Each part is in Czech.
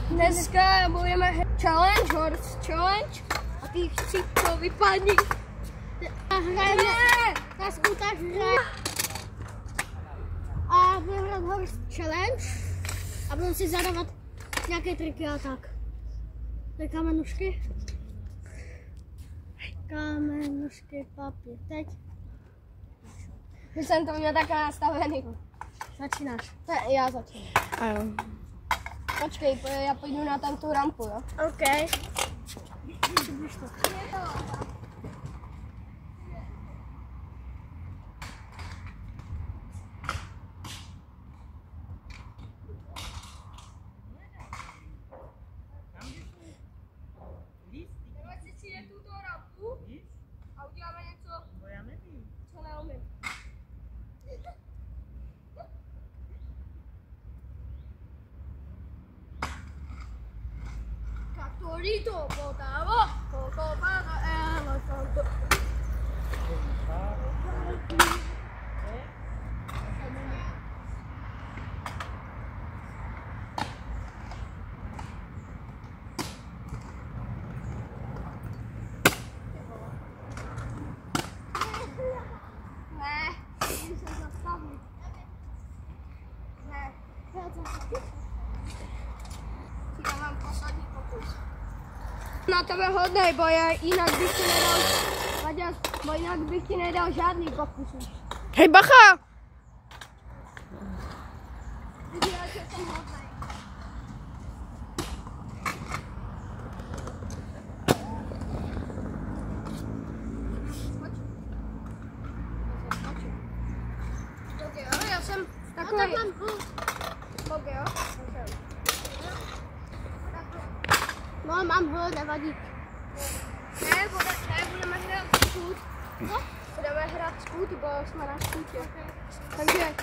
Dneska budeme challenge, horse challenge a ty chci to vypadni. Hrajeme na skutách a budeme hrát horse challenge a budeme si zadávat nějaké triky a tak. Tak kamenušky. Kamenušky, papír, teď. Už jsem to měl takhle nastavený. Začínáš. Ne, já začínám. Ano. Počkej, já půjdu na tam tu rampu, jo? OK. A uděláme něco, co já nevím. Co neumím. Catorito, potavo, cocopano, elefanto. Já mám poslední pokus. Na tebe hodnej, jinak bych ti nedal, Vaďas, jinak bych ti nedal žádný pokus. Hej, bacha! Viděla, že jsem hodnej. Já jsem takový. Ok, jo? No, mám ho, nevadí. Ne, budeme hrát skút. No? Budeme hrát skút, bo jsme na skútě. Takže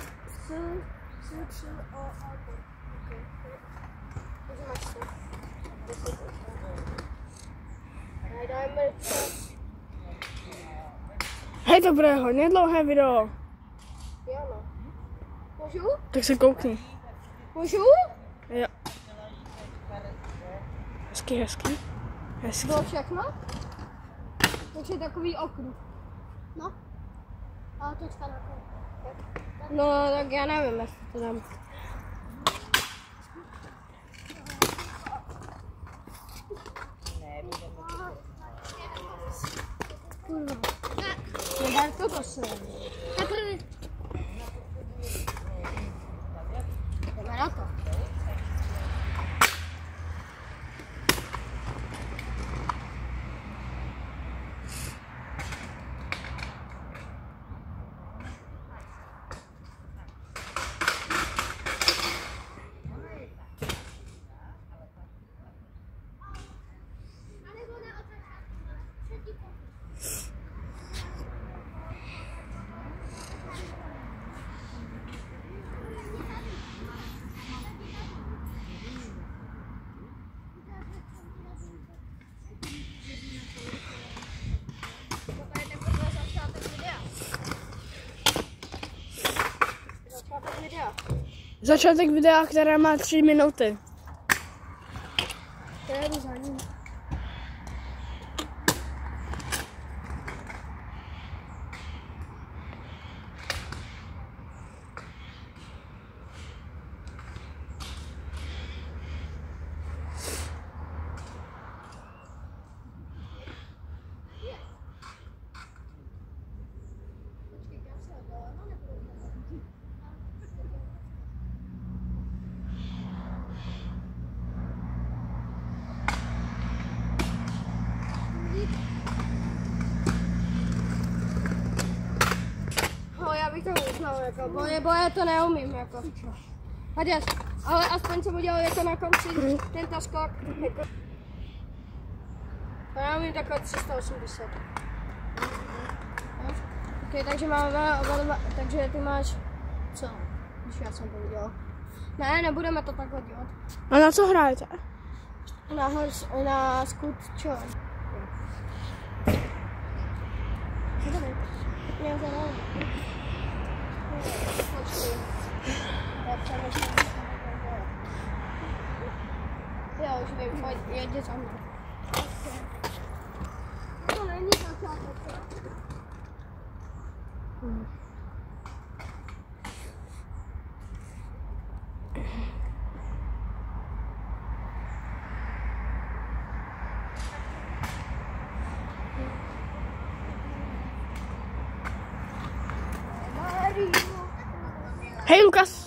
tři, o, takže máš se. Dajme čas. Hej, to bude hodně dlouhé video. Jo, no. Můžu? Tak se koukni. Můžu? Jo. Hezky, hezky. Hezky. Bylo všechno? Takže takový okruh. No. A teďka na to. No, tak já nevím, jestli to dám. Kurva. Nedaj to prosím. Tak první. Jdeme na to. Začátek videa, které má 3 minuty. To je za ním. Já bych to uznal, jako, bo já to neumím, jako. Vaďas, ale aspoň jsem udělal jako na konci tento skok. Jako. Já umím takhle 380. Ok, takže máme oba dva, takže ty máš co? Když já jsem to udělal. Ne, nebudeme to takhle dělat. A na co hrajete? Na skut challenge. Mě to nevím. už vím, pojď, jeď za mnou. To není začátek. Hej, Lukas!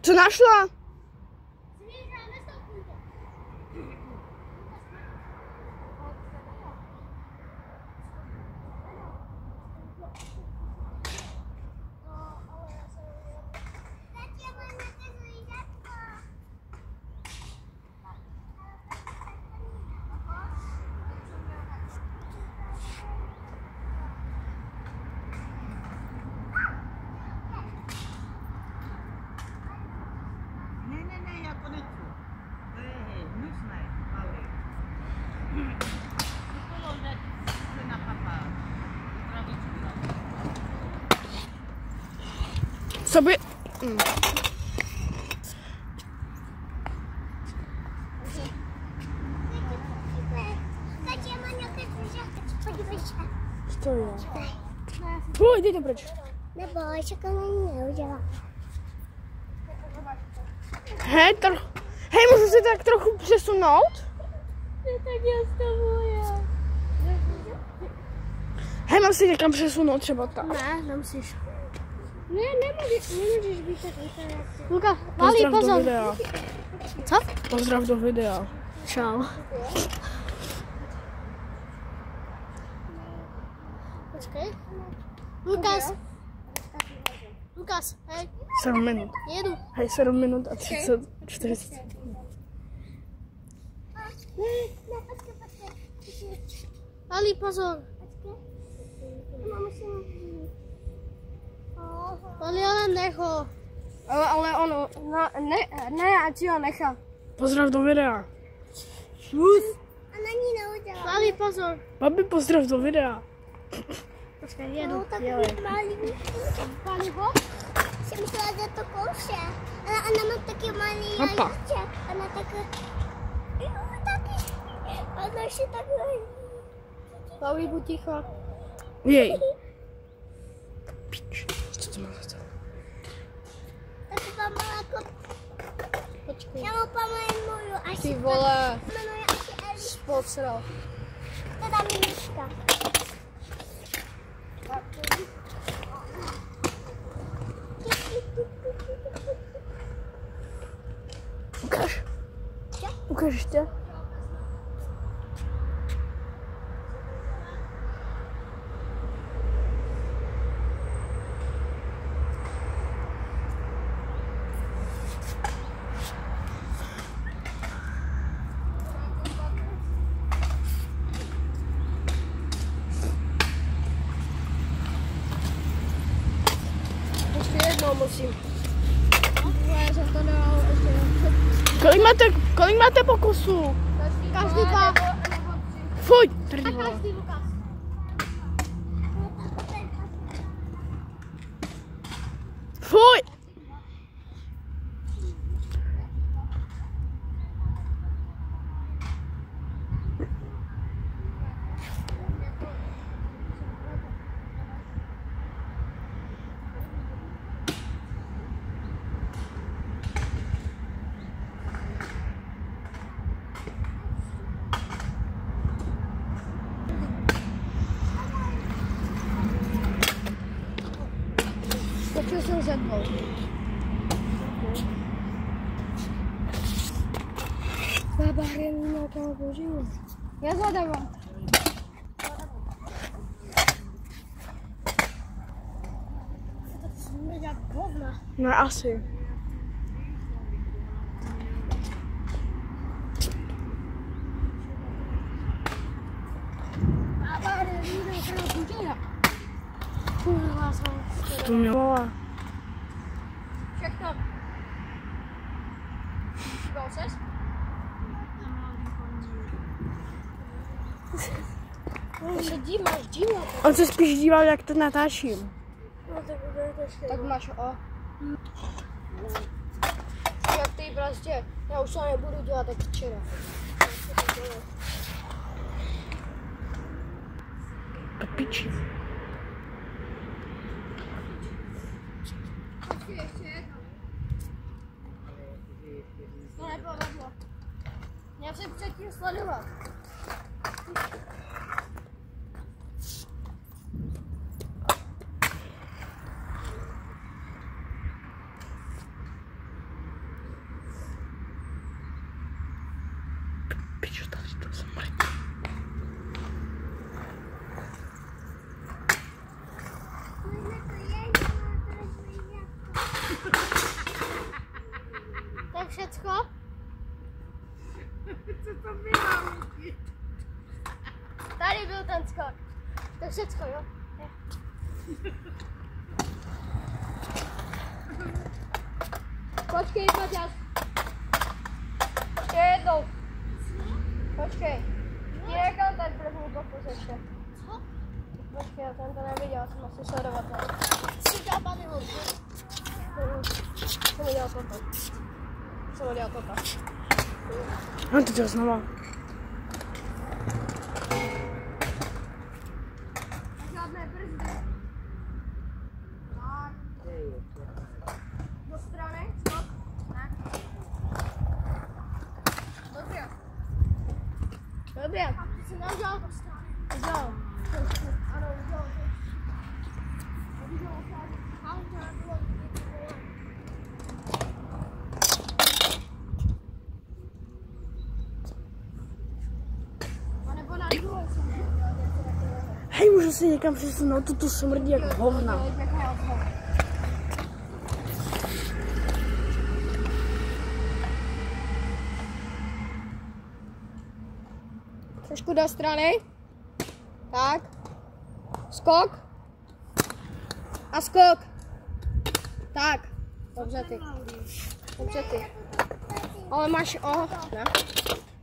Co našla? Sobie... Co je? Pojď, jdi to pryč. Neboj, čekám, neudělá. Hej, můžu si tak trochu přesunout? Tak já s tebou, Hej, mám si někam přesunout třeba tak. Ne, nemusíš. Ne, nemůžeš být tak interaktivní. Luka, Vali, Pozdrav do pozor. videa. Co? Pozdrav do videa. Čau. Počkej. Lukas, hej. 7 minut. Jedu. Hej, 7 minut a 30, 40. Vali, pozor. Vali, ale necho. Ale ono, ne, ať si ho nechá. Pozdrav do videa. A na ní neudělá. Vali, pozor. Babi, pozdrav do videa. Počkej, jedu. No, takový malý. Vali ho? Jsem myslela, že to kouše. Ale ona má taky malý jajíček. Ona taky... Ona ještě takhle. Vali, buď ticho. Jej. Pič, co to má za to? Taková malá kotka. Počkej. Já mu pamatuju, až Ty vole. jmenuje asi Eli. Spolsral. Teda Mimička. Ukáž. Ukáž ještě. Musím. Kolik máte pokusů? Každý 2. Fuj, tady vole. Každý, Lukas. Fuj. Skočil jsem ze 2. Bába hry na toho božího. Já zadávám. No asi. To mě volá. Všechno. Díval ses? No se díváš. On se spíš díval, jak to natáčím. No, tak máš o. Jak ty prostě, já už to nebudu dělat tak včera. To piči. Ještě jedno. To nepovedlo. Měl jsem předtím sledovat. Piču, tady to zamrzne. Tak všecko? Co to bylo? Tady byl ten skok. Tak všecko, jo? Počkej, Maťas. Ještě jednou. Počkej. Ti nechal ten první pokus ještě. Co? Počkej, já jsem to neviděl, jsem asi sledovat. Jsi dělal tady hůř. Jsem udělal toto. No to dělal znova. Žádné brzdy. Tak. Do strany, stop. Ne. Dobře. Dobře. A ty jsi neudělal do strany. Udělal. Ano, udělal. Hej, můžu si někam přesunout, to tu smrdí jako hovna. Trošku do strany. Tak. Skok. A skok. Tak. Dobře ty. Ale máš ne?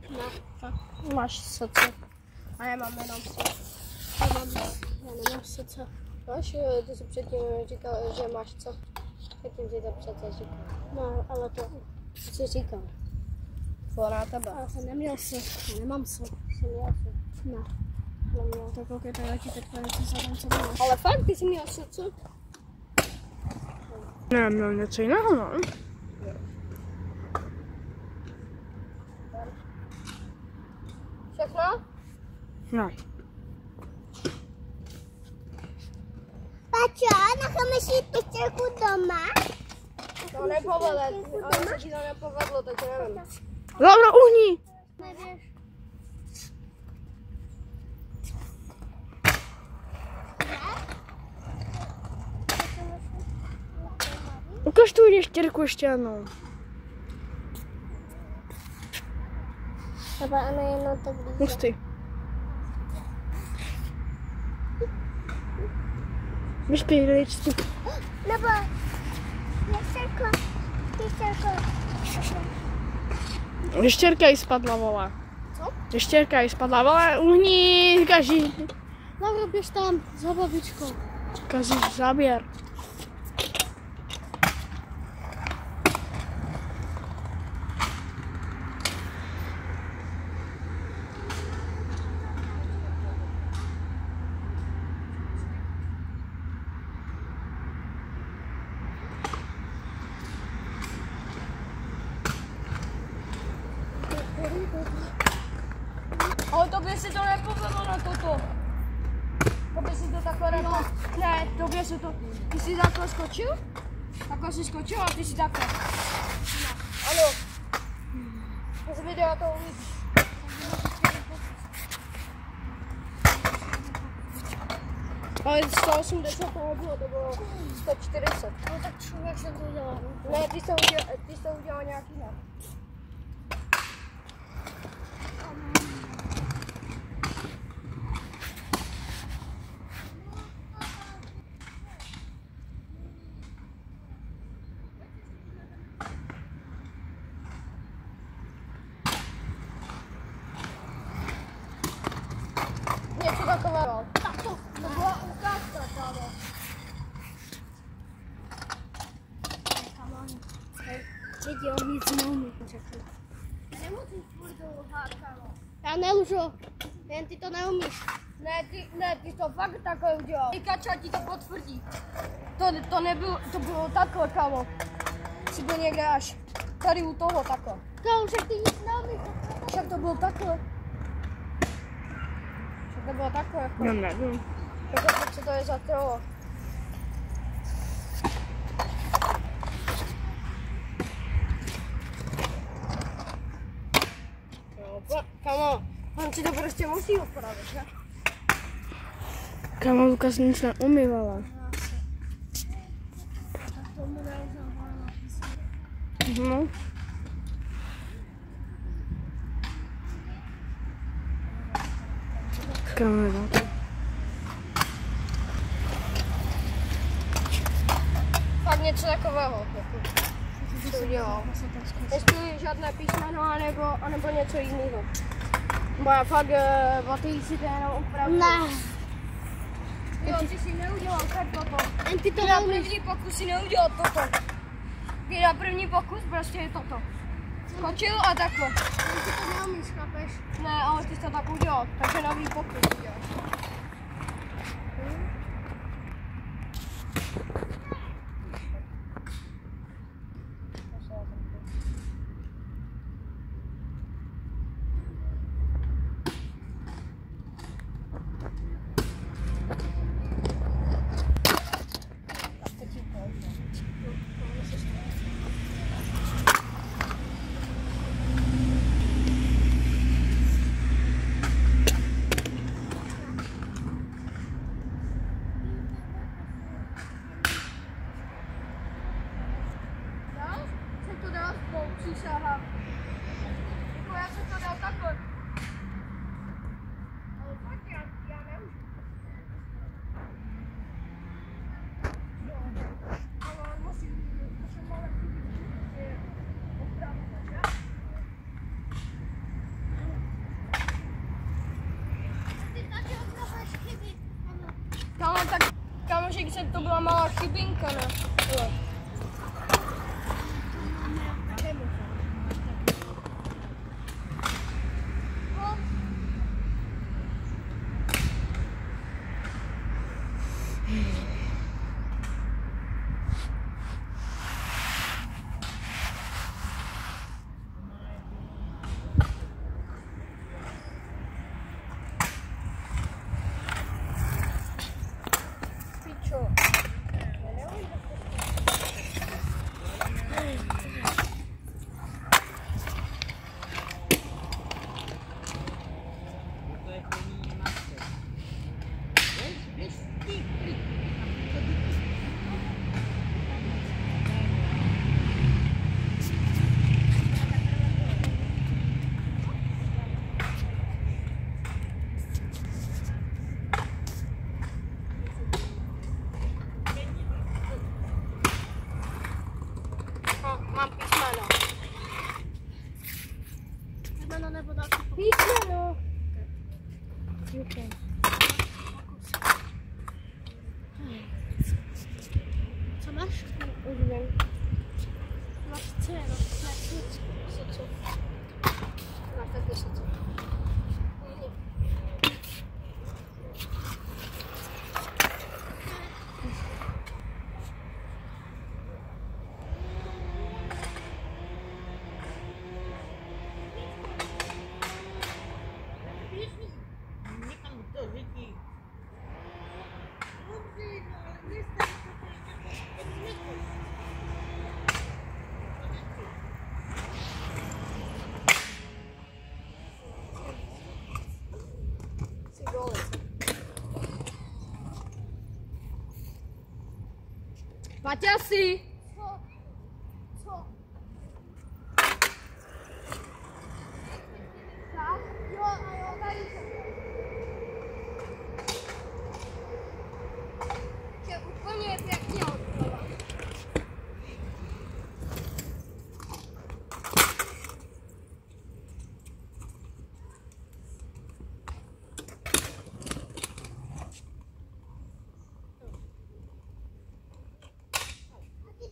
Ne. Tak. Máš srdce. A já mám jenom srdce. Já nemám srdce. Máš, ty jsi předtím říkal, že máš co? Předtím si to přece říkal. No, ale to jsi říkal. Fora tebe. Já jsem neměl srdce. Já nemám srdce. Jsem měl srdce. Ne. Neměl. Tak koukej, tady ti teďka něco zadám, co máš. Ale fakt, ty jsi měl srdce? Ne, měl něco jiného, no. Všechno? Ne. Pačo, necháme si pečerku doma? To nepovedlo, ale se ti to nepovedlo, tak nevím. Laura, uhni! Nevíš. Ukaž tu ještěrku ještě jednou. Třeba ano, jenom to blíže. Hustý. Vyšpěj do ječky. Nebo, ještěrko. Ještěrka jí spadla, vole. Co? Ještěrka jí spadla, vole, uhni, Kaži. Laura, běž tam za babičkou. Kaži, záběr. Ale tobě si to nepovedlo na toto. Tobě si to takhle nepovedlo. Ne, tobě si to... Ty jsi takhle skočil? Takhle jsi skočil a ty jsi takhle. Ano. Z videa to uvidíš. Ale 180 to nebylo, to bylo 140. No tak člověk se to dělá. Ne, ty jsi udělal nějaký jinak. Něco takového. Tak to byla ukázka, kámo. Teď on nic neumí. Nemusíš furt lhát, kámo. Já nelžu, jen ty to neumíš. Ne, ty to fakt takhle udělal. Kača ti to potvrdí. To nebylo, to bylo takhle, kámo. Jsi byl někde až tady u toho takhle. Kámo, však ty nic neumíš. Však to bylo takhle. Však to bylo takhle. Jako. No nevím. Jako, co to je za trolo? Kámo, on ti to prostě musí opravit, ne? Kámo, Lukas nic neumývala. No. Kámo, Fakt něco takového, jako, co udělal. Jestli žádné písmeno, anebo něco jiného. Bo já fakt o ty si to jenom opravdu. Ne. Jo, ty si neudělal tak toto. jen ty to Ty na neumíš. první pokus si neudělal toto. Ty na první pokus prostě je toto. Skočil a takhle. Ty to neumíš, chápeš? Ne, ale ty jsi to tak udělal, takže nový pokus uděláš. Přísahám. Jako já jsem to dal takhle. Ale fakt já nemůžu. Ale musím malé chyby opravovat, že? Ty taky opravuješ chyby. Kámo, tak kámošek, to byla malá chybinka, ne? Jo. Pičo. Mám písmeno. Jméno nebo další. Písmeno. Okay. Co máš? Už vím. Máš C, no. Máš nic. Co? Máš taky co? Paťasy! Co? Tak, Jo, a jo, tady se. je úplně pěkně odplava.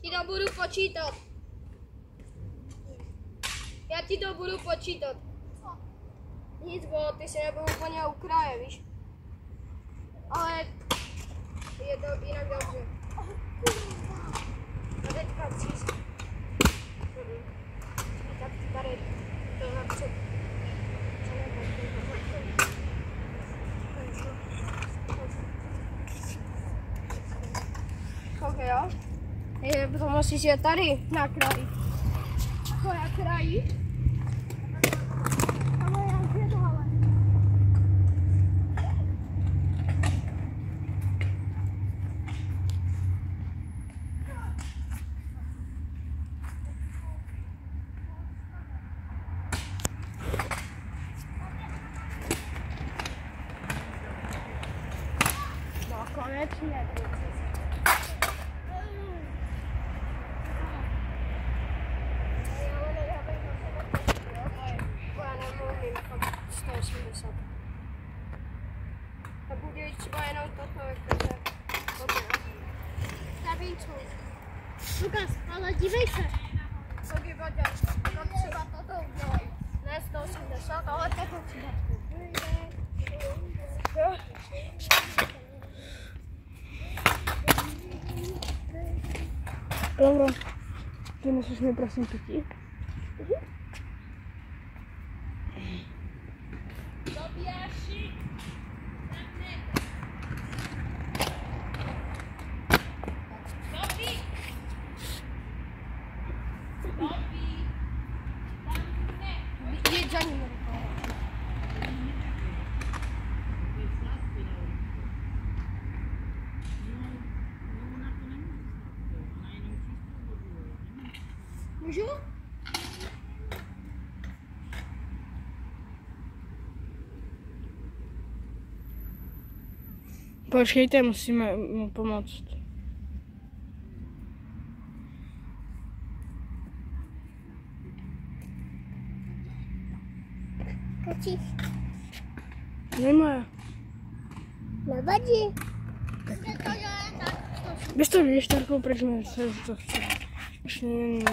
Ti to budu počítat. Já ti to budu počítat. Nic, bo ty se nebyl úplně u kraje, víš? Ale je to jinak dobře. A teďka příš. Tak tady to napřed. Ok, jo? Potom musíš je tady na kraji. Jako na kraji? Ale jak je tohle? No konečně. Tak udělej třeba jenom toto, jakože toto, Stavíčku. Lukas, ale dívej se. co ti Baťa? No třeba toto udělej. Ne 180, ale toto třeba. Laura, ty neseš mi prosím pití? Jeď za ním. Můžu? Počkejte, musíme mu pomoct. Kočíš. Nemá. Nevadí. Kde to je, tak to Běž to věštarkou, proč mi se to chce. Už nejde.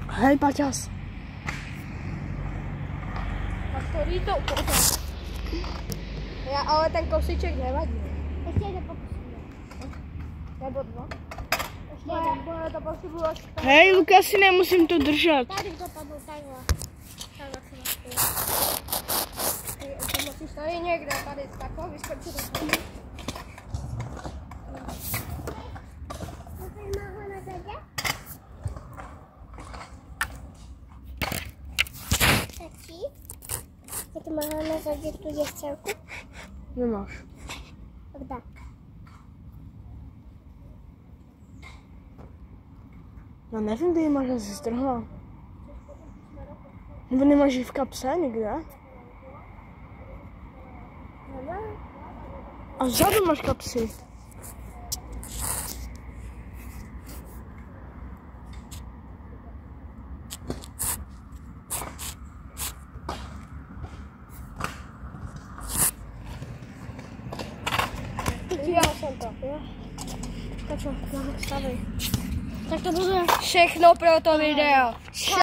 Hej, Paťas. Tak to jí to potom. Ale ten kousíček nevadí. ještě jeden pokusíme. Nebo dva. Ještě jeden. Bude to potřebuji až Hej, Lukasi, nemusím to držet. Tady to padlo takhle. Takhle se nastojí. Ty musíš tady někde, tady takhle vyskočit. Tady má ho na zadě. Stačí? Tak má ho na zadě tu děvčelku. Nemáš. Kde? Já nevím, kde ji máš asi strhla. Nebo nemáš ji v kapse někde? A vzadu máš kapsy. Dělal jsem to. Tak co, stavej. Tak to bude. Všechno pro to video.